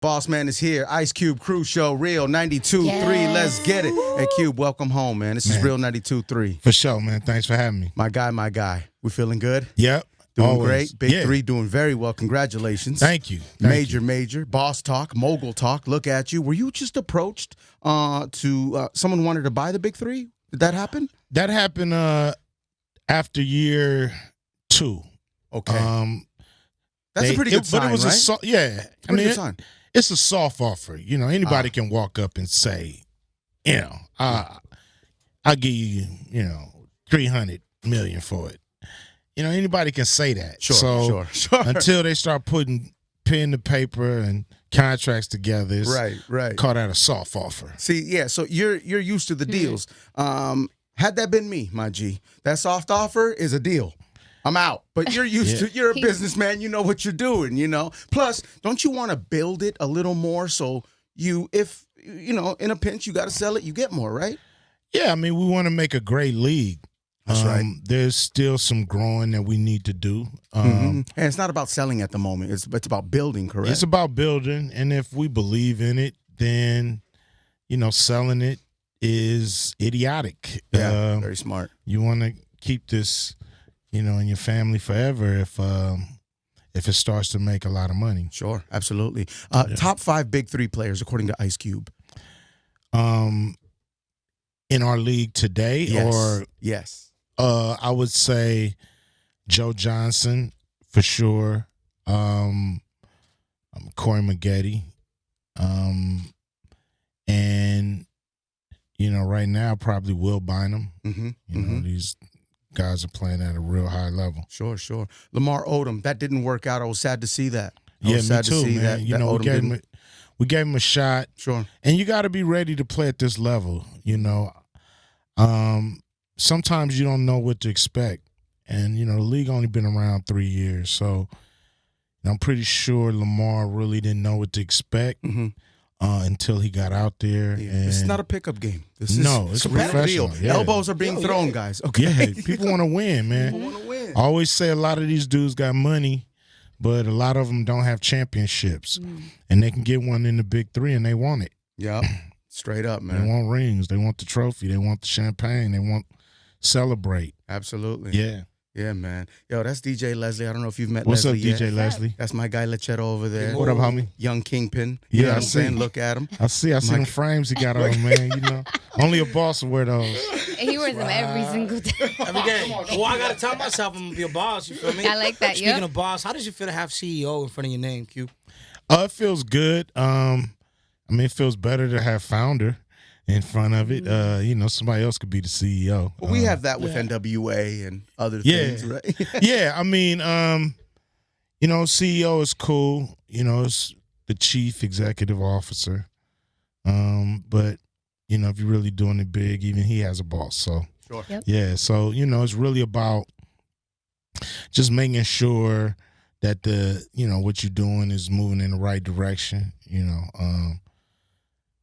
Boss Man is here. Ice Cube Crew Show, Real 92.3. Yes. Let's get it. Hey, Cube, welcome home, man. This is Real 92.3. For sure, man. Thanks for having me. My guy. We feeling good? Yep. Doing Always. great. Big Three doing very well. Congratulations. Thank you. Major. Boss talk, mogul talk. Look at you. Were you just approached someone wanted to buy the Big Three? Did that happen? That happened after year 2. Okay. That's a pretty good sign, but it was right? It's Pretty good sign. It's a soft offer. You know, anybody can walk up and say, I'll give you, $300 million for it. You know, anybody can say that. Sure. Until they start putting pen to paper and contracts together, it's Right. call that a soft offer. See, yeah, so you're used to the deals. Had that been me, my G, that soft offer is a deal. I'm out. But you're used to, you're a businessman, you know what you're doing, Plus, don't you want to build it a little more so if in a pinch you got to sell it, you get more, right? Yeah, I mean, we want to make a great league. That's right. There's still some growing that we need to do. And it's not about selling at the moment. It's about building, correct? It's about building, and if we believe in it, then, selling it is idiotic. Yeah, very smart. You want to keep this, in your family forever if it starts to make a lot of money. Sure, absolutely. Top 5 Big Three players according to Ice Cube. In our league today, Yes. I would say Joe Johnson for sure. Corey Maggette. And right now probably Will Bynum. These guys are playing at a real high level. Sure. Lamar Odom, that didn't work out. I was sad to see that. Me too, man. We gave him a shot. Sure. And you got to be ready to play at this level, Sometimes you don't know what to expect. And, the league only been around 3 years. So I'm pretty sure Lamar really didn't know what to expect until he got out there. Yeah. And This is not a pickup game. It's a professional. Yeah. Elbows are being thrown, guys. Okay. Yeah, people want to win, man. People want to win. I always say a lot of these dudes got money, but a lot of them don't have championships. And they can get one in the Big Three, and they want it. Yep. Straight up, man. They want rings. They want the trophy. They want the champagne. They want celebrate. Absolutely. Yeah. Yeah, man. Yo, that's DJ Leslie. I don't know if you've met What's Leslie up, DJ Leslie? That's my guy Lecheto over there. What up, homie? Young Kingpin. You know what I'm saying? Look at him. I see them frames he got on, man. Only a boss will wear those. He wears them every single day. Every day. Well, I got to tell myself I'm going to be a boss, you feel me? I like that, Speaking of boss, how does it feel to have CEO in front of your name, Q? It feels good. It feels better to have founder in front of it. Somebody else could be the CEO. Well, we have that with NWA and other things, right? Yeah, CEO is cool. It's the chief executive officer. But, if you're really doing it big, even he has a boss. So, sure. Yep. Yeah, so, it's really about just making sure that what you're doing is moving in the right direction,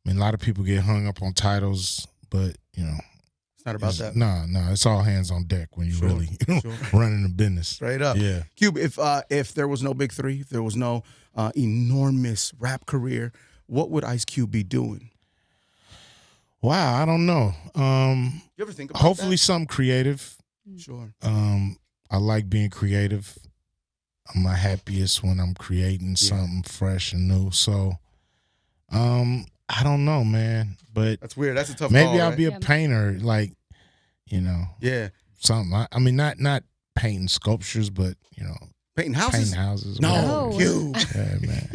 a lot of people get hung up on titles, but, It's not about that. No, it's all hands on deck when you really running a business. Straight up. Yeah. Cube, if there was no Big Three, if there was no enormous rap career, what would Ice Cube be doing? Wow, I don't know. You ever think about Hopefully that? something creative. Sure. I like being creative. I'm my happiest when I'm creating something fresh and new. So, I don't know, man. But that's weird. That's a tough maybe call, I'll right? be a painter, Yeah. something. Not painting sculptures, but Painting houses? painting houses. No, Oh. Cube. Yeah, man.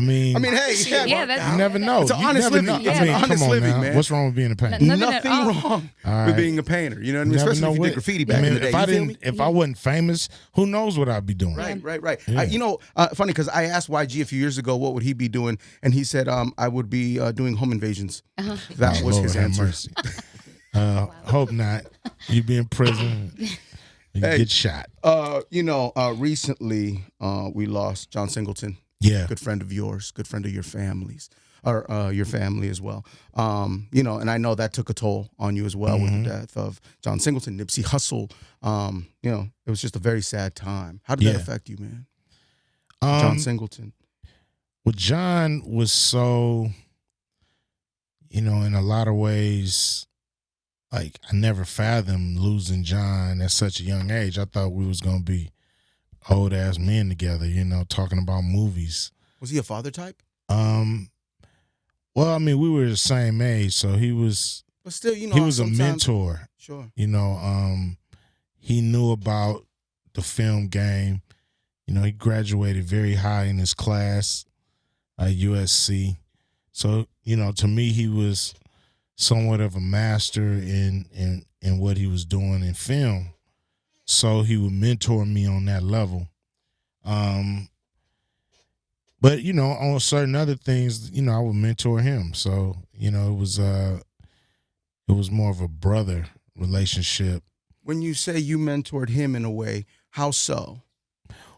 Hey, Yeah, you never know. It's an You honest never living. know. It's I mean, an honest come on living, now. man. What's wrong with being a painter? Nothing at Nothing all. wrong All with right. being a painter. You know what I mean? You never Especially know if you what- did graffiti back in the day. If I wasn't famous, who knows what I'd be doing? Right. Yeah. Funny because I asked YG a few years ago what would he be doing, and he said I would be doing home invasions. That was Lord his have answer. mercy. Hope not. You be in prison. You get shot. Recently we lost John Singleton. Yeah. Good friend of yours, good friend of your family's, or your family as well. And I know that took a toll on you as well with the death of John Singleton, Nipsey Hussle. It was just a very sad time. How did that affect you, man? John Singleton. Well, John was so, in a lot of ways, like I never fathomed losing John at such a young age. I thought we was gonna be old ass men together, talking about movies. Was he a father type? Well, I mean, we were the same age, so he was. But still, he was a mentor. Sure. He knew about the film game. He graduated very high in his class at USC. So, to me, he was somewhat of a master in what he was doing in film. So he would mentor me on that level. But, on certain other things, I would mentor him. So, it was more of a brother relationship. When you say you mentored him in a way, how so?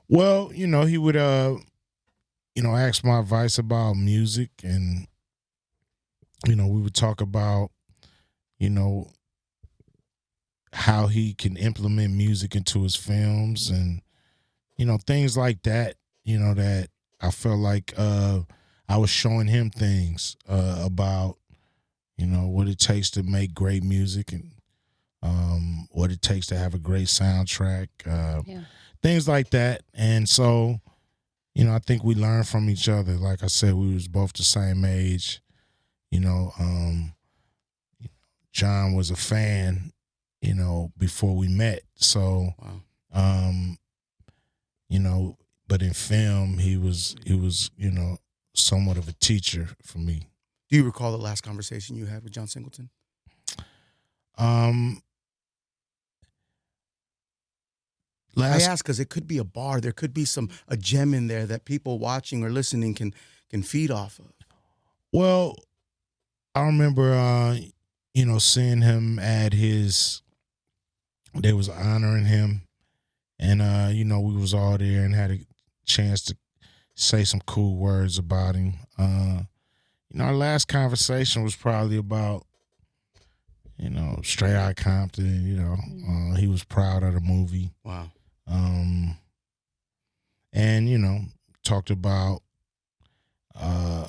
Well, he would, ask my advice about music, and, we would talk about, how he can implement music into his films and, things like that, that I felt like I was showing him things about, what it takes to make great music and what it takes to have a great soundtrack, things like that. And so, I think we learned from each other. Like I said, we was both the same age. John was a fan, before we met. So, wow. But in film, he was, somewhat of a teacher for me. Do you recall the last conversation you had with John Singleton? I ask because it could be a bar. There could be a gem in there that people watching or listening can feed off of. Well, I remember, seeing him at they was honoring him, and we was all there and had a chance to say some cool words about him. Our last conversation was probably about, Straight Outta Compton. He was proud of the movie. Wow. And talked about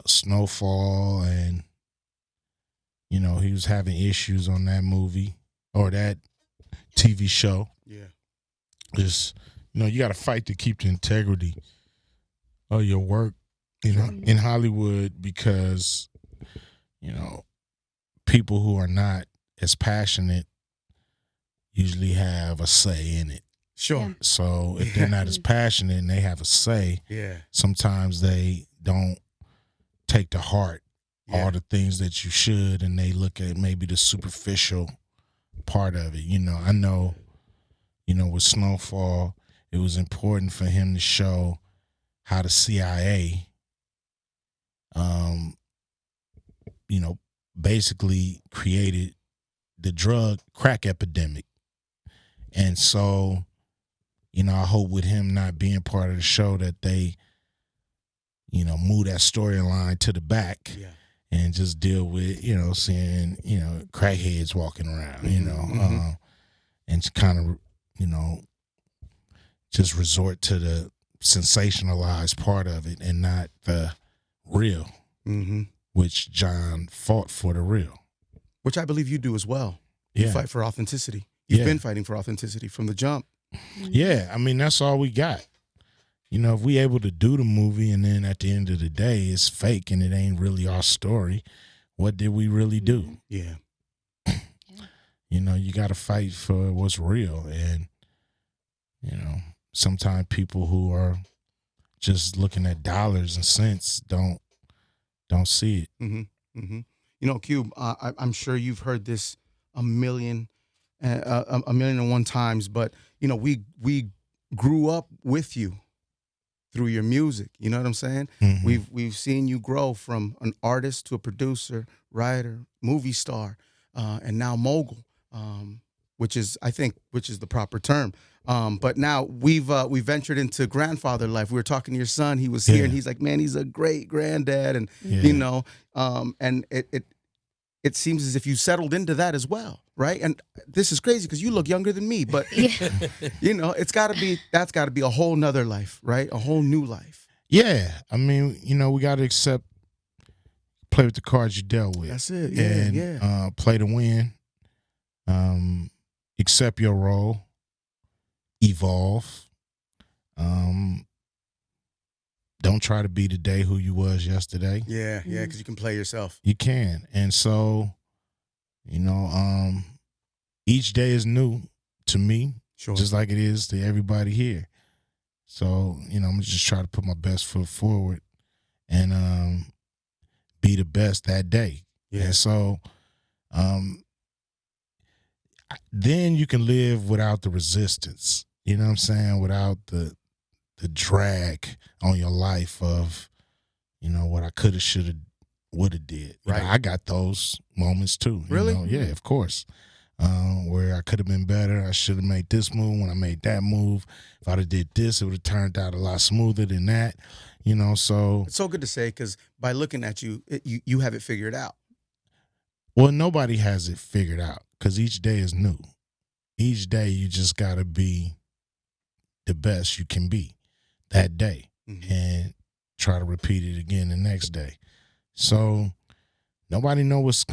Snowfall, and he was having issues on that movie or that TV show. Yeah. Just you got to fight to keep the integrity of your work, in Hollywood, because people who are not as passionate usually have a say in it. Sure. Yeah. So if they're not as passionate and they have a say, sometimes they don't take to heart all the things that you should, and they look at maybe the superficial part of it. I know, with Snowfall, it was important for him to show how the CIA, basically created the drug crack epidemic. And so, I hope with him not being part of the show that they, move that storyline to the back and just deal with, seeing, crackheads walking around, and kind of, just resort to the sensationalized part of it and not the real, which John fought for the real. Which I believe you do as well. You fight for authenticity. You've been fighting for authenticity from the jump. Yeah, I mean, that's all we got. If we able to do the movie and then at the end of the day it's fake and it ain't really our story, what did we really do? Yeah. You got to fight for what's real. And, sometimes people who are just looking at dollars and cents don't see it. Cube, I'm sure you've heard this a million and one times, but we grew up with you through your music. You know what I'm saying? We've seen you grow from an artist to a producer, writer, movie star, and now mogul, which is the proper term. But now we've ventured into grandfather life. We were talking to your son. He was here, and he's like, man, he's a great granddad, and and it seems as if you settled into that as well, right? And this is crazy because you look younger than me, but that's got to be a whole nother life, right? A whole new life. Yeah, I mean, we got to play with the cards you dealt with. That's it. Yeah, and, yeah. Play to win. Accept your role. Evolve. Don't try to be today who you was yesterday. Yeah, because you can play yourself. You can. And so, each day is new to me, Sure. just like it is to everybody here. So, I'm going to just try to put my best foot forward and be the best that day. Yeah. And so then you can live without the resistance, you know what I'm saying, without the drag on your life of, what I could have, should have, would have did. Right. I got those moments too. Really? Yeah, of course. Where I could have been better. I should have made this move when I made that move. If I'd have did this, it would have turned out a lot smoother than that. So It's so good to say because by looking at you, you have it figured out. well, nobody has it figured out because each day is new. Each day you just got to be the best you can be that day and try to repeat it again the next day. So nobody knows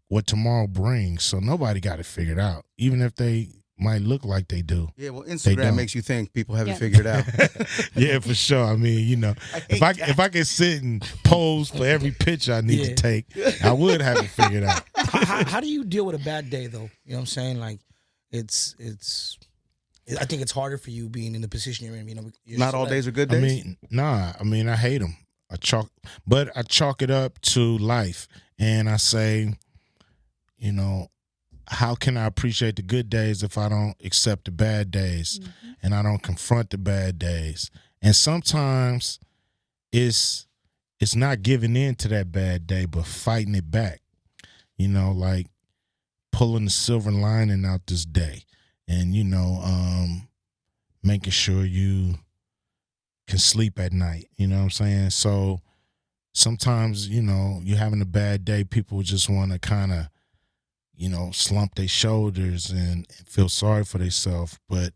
what tomorrow brings, so nobody got it figured out, even if they might look like they do. Yeah, well, Instagram makes you think people have it figured out. Yeah, for sure. I mean, if I could sit and pose for every picture I need to take, I would have it figured out. How do you deal with a bad day, though? You know what I'm saying? Like, I think it's harder for you being in the position you're in. You're Not all days are good days. I hate them. I chalk it up to life, and I say, how can I appreciate the good days if I don't accept the bad days and I don't confront the bad days? And sometimes it's not giving in to that bad day, but fighting it back. Like pulling the silver lining out this day, and making sure you can sleep at night. You know what I'm saying? So sometimes, you're having a bad day, people just want to kind of, slump their shoulders and feel sorry for themselves. But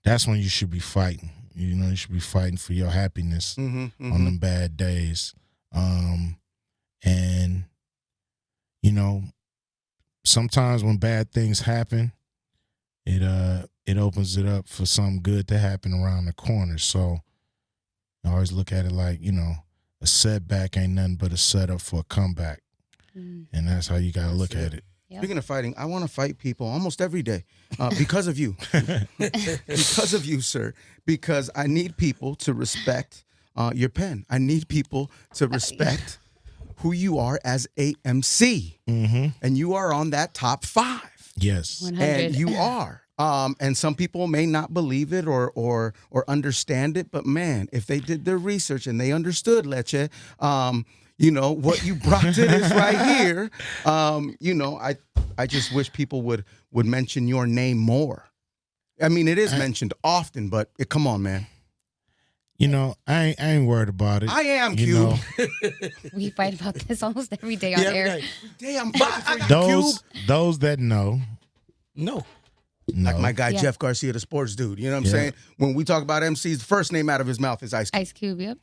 that's when you should be fighting. You should be fighting for your happiness on them bad days. And, sometimes when bad things happen, it opens it up for something good to happen around the corner. So I always look at it like, a setback ain't nothing but a setup for a comeback. And that's how you got to look at it. Yep. Speaking of fighting, I want to fight people almost every day because of you. Because of you, sir. Because I need people to respect your pen. I need people to respect who you are as a MC. And you are on that top 5. Yes. 100. And you are. And some people may not believe it or understand it, but man, if they did their research and they understood, Leche, what you brought to this right here, I just wish people would mention your name more. I mean, it is mentioned often, but come on, man. I ain't worried about it. I am, Cube. We fight about this almost every day on air. Every day I'm fighting for you, Cube. Those that know. No. Like my guy Jeff Garcia, the sports dude. You know what I'm saying? When we talk about MCs, the first name out of his mouth is Ice Cube. Ice Cube, yep.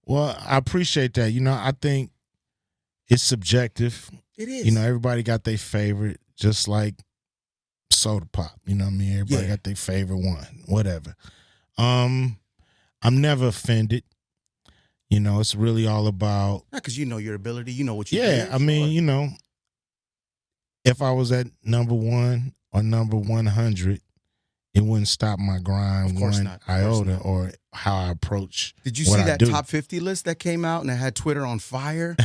Well, I appreciate that. I think it's subjective. It is. Everybody got their favorite, just like soda pop. You know what I mean? Everybody got their favorite one, whatever. I'm never offended. It's really all about... Because you know your ability. You know what you do. Yeah, I mean, if I was at number 1 or number 100, it wouldn't stop my grind one iota or how I approach. Did you see that top 50 list that came out and it had Twitter on fire?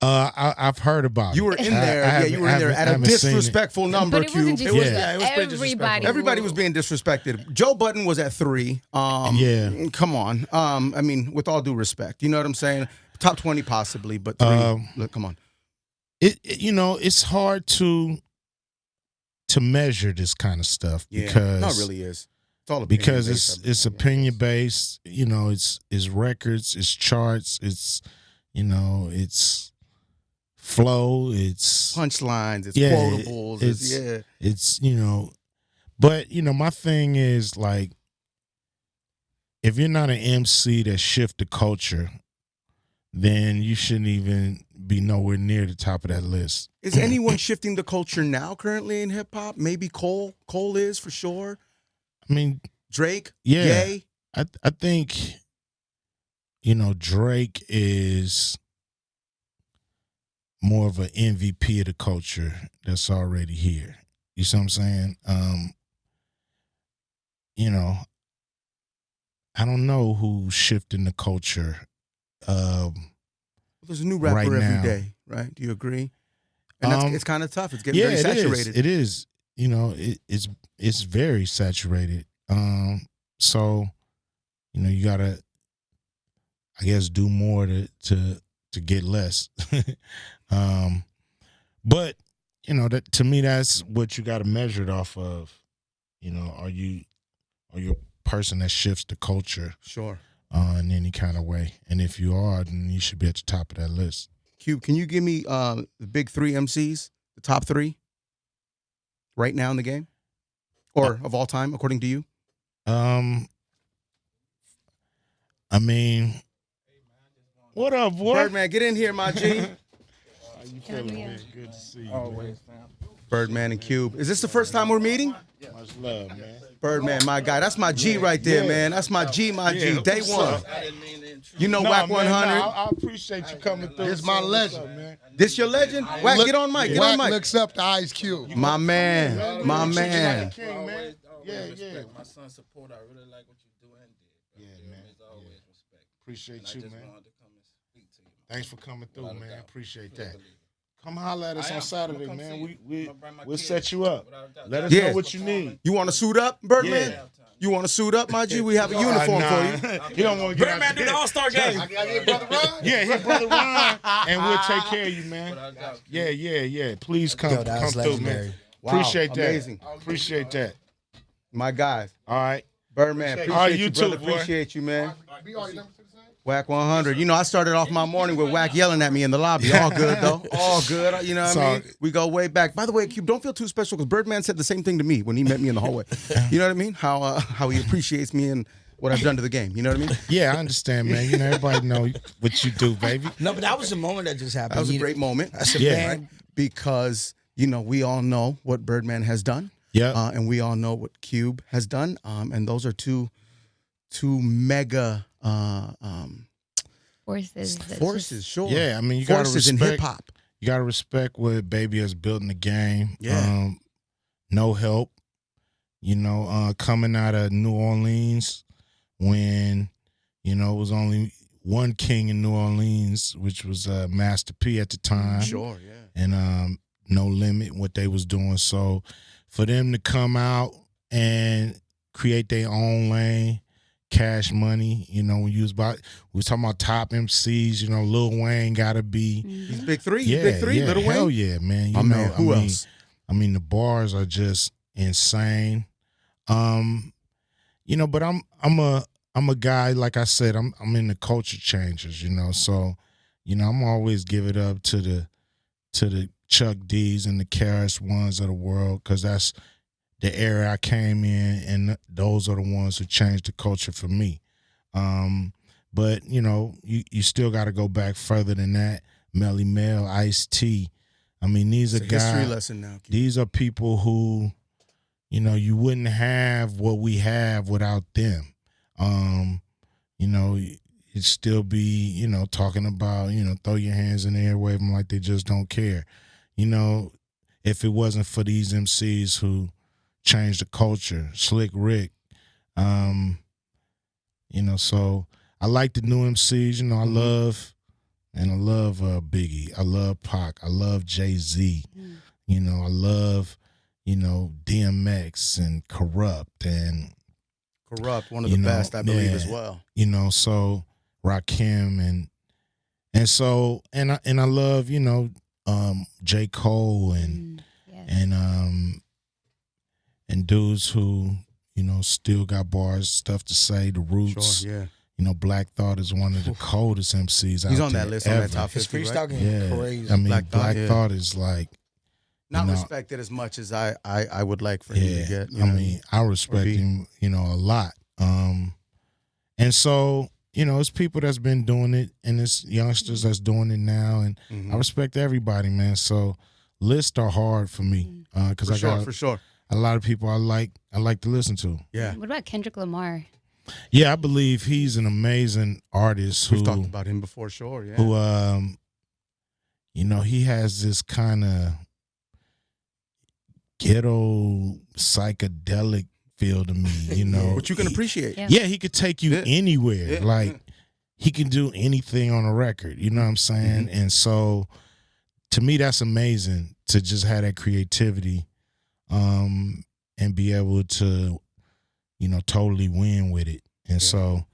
I've heard about it. You were in there. You were in there at a disrespectful number, But it wasn't Cube. just it was pretty disrespectful. Everybody was being disrespected. Joe Budden was at 3. Come on. I mean, with all due respect, you know what I'm saying? Top 20 possibly, but 3. Look, come on. It's hard to measure this kind of stuff because no, it really is. It's all because it's opinion based. It's records, it's charts, it's it's flow, it's punchlines, it's quotables, but my thing is like if you're not an MC that shift the culture, then you shouldn't even be nowhere near the top of that list. Is anyone shifting the culture now currently in hip hop? Maybe Cole. Cole is for sure. I mean, Drake. yeah. Ye. I think, Drake is more of an MVP of the culture that's already here. You see what I'm saying? I don't know who's shifting the culture. There's a new rapper right every now. day, right? Do you agree? And it's kind of tough. It's getting very it saturated. It is. It's very saturated. So, you gotta, I guess, do more to get less. But that to me, that's what you got to measure it off of. Are you a person that shifts the culture? Sure. In any kind of way, and if you are, then you should be at the top of that list. Cube, can you give me the big 3 MCs, the top 3, right now in the game, or of all time, according to you? I mean, what up, boy? Birdman, get in here, my G. How you feeling, man? Good to see you. Always, man. Birdman and Cube. Is this the first time we're meeting? Much love, man. Birdman, my guy. That's my G right there, man. That's my G, G. Day one. Whack 100. I appreciate you coming through. This my legend. Man. This your legend? Whack, get on mic. Get on Wack mic. looks up to Ice Cube. My man. My man. King, man. Yeah. My son's support. I really like what you do and did. Yeah, man. It's always respect. Appreciate you, I just man. wanted to come and speak to you. Thanks for coming through, man. doubt. Appreciate Feel that. the lead. Come holler at us I on am. Saturday, I'ma come man. see you. I'ma bring my We'll kids. set you up. Without a doubt. Let us Yeah. know what you need. You want to suit up, Birdman? Yeah. You want to suit up, my G? We have a uniform for you. You don't want to get Birdman out do the All-Star game. I got your brother Ron. Yeah, his brother Ron, and we'll take care of you, man. Without a doubt. Yeah. Please come, Yo, that was come through, legendary. man. Wow, Appreciate that. amazing. Appreciate that. My guys. All right. Birdman, appreciate All right, you, you brother. too, boy. Appreciate you, man. Be all your numbers to the same? Whack 100. I started off my morning with Whack yelling at me in the lobby. All good, though. All good. You know what I mean? We go way back. By the way, Cube, don't feel too special because Birdman said the same thing to me when he met me in the hallway. You know what I mean? How he appreciates me and what I've done to the game. You know what I mean? Yeah, I understand, man. Everybody know what you do, baby. No, but that was a moment that just happened. That was a great moment. That's a Yeah. band. Because, we all know what Birdman has done. Yeah. And we all know what Cube has done. And those are two mega forces, sure. Yeah, I mean, you gotta forces respect in hip hop. You gotta respect what Baby has built in the game. Yeah. No help. Coming out of New Orleans when, it was only one king in New Orleans, which was Master P at the time. Sure, yeah. And No Limit, what they was doing. So for them to come out and create their own lane, Cash Money, when we was talking about top MCs, Lil Wayne gotta be He's big three. yeah, Big three, yeah, Little hell Wayne. yeah, man. My man, who else? I mean, the bars are just insane. But I'm a guy, like I said, I'm in the culture changers, so, I'm always give it up to the Chuck D's and the Karis ones of the world, because that's the era I came in, and those are the ones who changed the culture for me. But, you still got to go back further than that. Melly Mel, Ice-T. I mean, these are guys. History lesson now. These are people who, you wouldn't have what we have without them. It'd still be, talking about, throw your hands in the air, wave them like they just don't care. If it wasn't for these MCs who changed the culture, Slick Rick, so I like the new MCs, I love Biggie, I love Pac, I love Jay-Z, I love, DMX and Corrupt and one of the best, I believe, as well. So Rakim and so I love, J. Cole and dudes who, still got bars, stuff to say, the Roots. Sure, yeah. Black Thought is one of the coldest MCs out there. He's on that list, ever. on that top His 50, freestyle right? game Yeah, crazy. I mean, Black Black Thought, Thought is like, Not know, respected as much as I would like for him to get. I mean, I respect be. him, a lot. And so, it's people that's been doing it, and it's youngsters that's doing it now, and I respect everybody, man. So lists are hard for me because I got for sure. a lot of people I like to listen to. Yeah. What about Kendrick Lamar? Yeah, I believe he's an amazing artist We've who talked about him before, sure. Yeah. who he has this kind of ghetto psychedelic feel to me, Which you can appreciate. Yeah. Yeah, he could take you Yeah. anywhere. Yeah. Like he can do anything on a record. You know what I'm saying? And so to me that's amazing to just have that creativity and be able to, totally win with it. And so,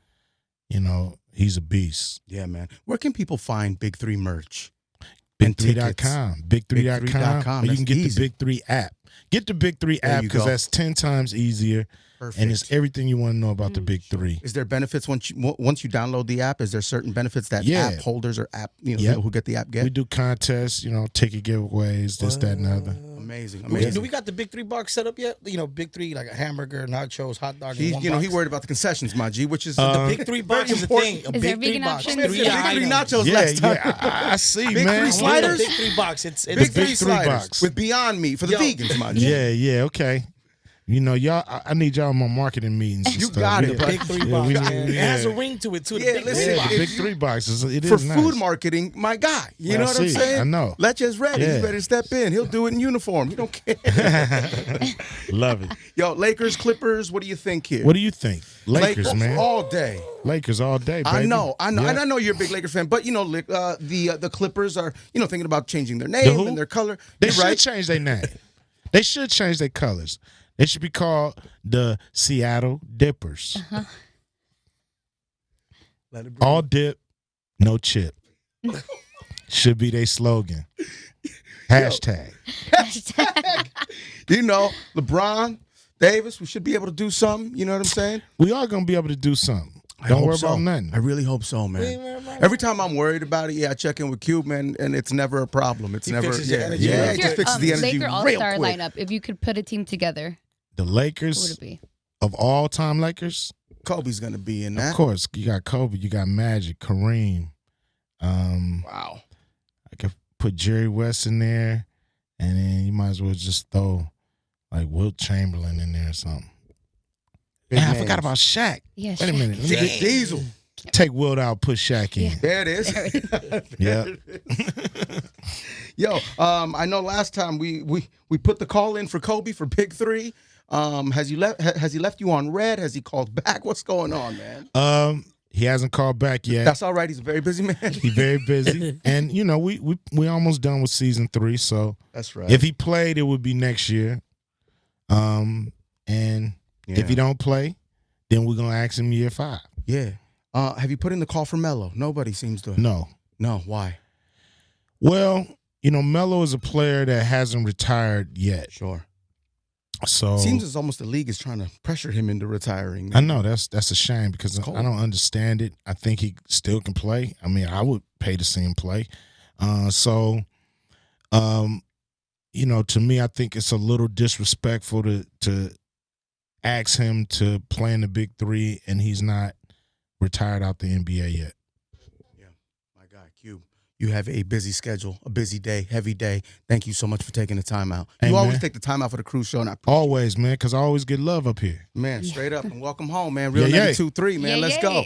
he's a beast. Yeah, man. Where can people find Big 3 merch? And Big3.com. Big3.com. Or you can get Easy. the Big 3 app. Get the Big 3 There app you because go. that's 10 times easier. Perfect. And it's everything you want to know about the Big 3. Is there benefits once you download the app? Is there certain benefits that Yeah. app holders or app Yep. people who get the app get? We do contests, ticket giveaways, this, that, and the other. Amazing, Do amazing. we got the Big 3 box set up yet? Big 3, like a hamburger, nachos, hot dog. He's in one box? he worried about the concessions, my G, which is The Big 3 box is a important. thing. A Is there Big 3 vegan box. options? Big 3 items. nachos Yeah, last time. I see, Big man. 3 sliders? Big 3 box. It's Big Big 3 3 sliders box. with Beyond Meat for the Yo. vegans, my G. Yeah, okay. Y'all, I need y'all in my marketing meetings. And You stuff. got We- it, the bud. Big 3 Yeah, box, we- man. It yeah. has a ring to it too. The Yeah, Big listen, 3 Yeah, box. the Big 3 boxes. It For is nice. food marketing, my guy. You I know what I'm see. saying? I know. Let's ready. Yeah. He's ready to step in. He'll do it in uniform. He don't care. Love it. Yo, Lakers, Clippers, what do you think here? What do you think? Lakers, man. all day. Lakers all day, baby. I know, Yeah. and I know you're a big Lakers fan, but the Clippers are thinking about changing their The name who? and their color. They You're should right. change their name. They should change their colors. They should be called the Seattle Dippers. Let it breathe. All dip, no chip. Should be their slogan. Hashtag. LeBron, Davis, we should be able to do something. You know what I'm saying? We are going to be able to do something. I Don't hope worry so. about nothing. I really hope so, man. Every time I'm worried about it, I check in with Cube, man, and it's never a problem. It's never, fixes your energy. yeah, Yeah. it What's just your fixes the energy Laker real All-Star quick. lineup? If you could put a team together, The who would Lakers it be? of all time Lakers, Kobe's gonna be in that. of course, you got Kobe, you got Magic, Kareem. Wow. I could put Jerry West in there, and then you might as well just throw like Wilt Chamberlain in there or something. Big Yeah, I names. forgot about Shaq. Yeah, Wait a Shaq. minute. Let me get- Diesel. take Wilt out, put Shaq in. There it is. Yeah. Yo, I know last time we put the call in for Kobe for Big 3. Has he left you on red? Has he called back? What's going on, man? He hasn't called back yet. That's all right. He's a very busy man. He's very busy, and we almost done with season 3. So That's right. if he played, it would be next year. And if he don't play, then we're gonna ask him year 5. yeah. Have you put in the call for Melo? Nobody seems to. No. No. Why? Well, Melo is a player that hasn't retired yet. Sure. So Seems as almost the league is trying to pressure him into retiring. I know that's a shame because cold. I don't understand it. I think he still can play. I mean, I would pay to see him play. To me, I think it's a little disrespectful to ask him to play in the Big 3 and he's not retired out the NBA yet. Yeah, my guy, Cube. You have a busy schedule, a busy day, heavy day. Thank you so much for taking the time out. Hey, You always man. take the time out for the cruise show, and I Always, man, because I always get love up here. man, straight up and welcome home, man. Real Yeah, yeah. 92.3, man. Yeah, Let's yeah. go.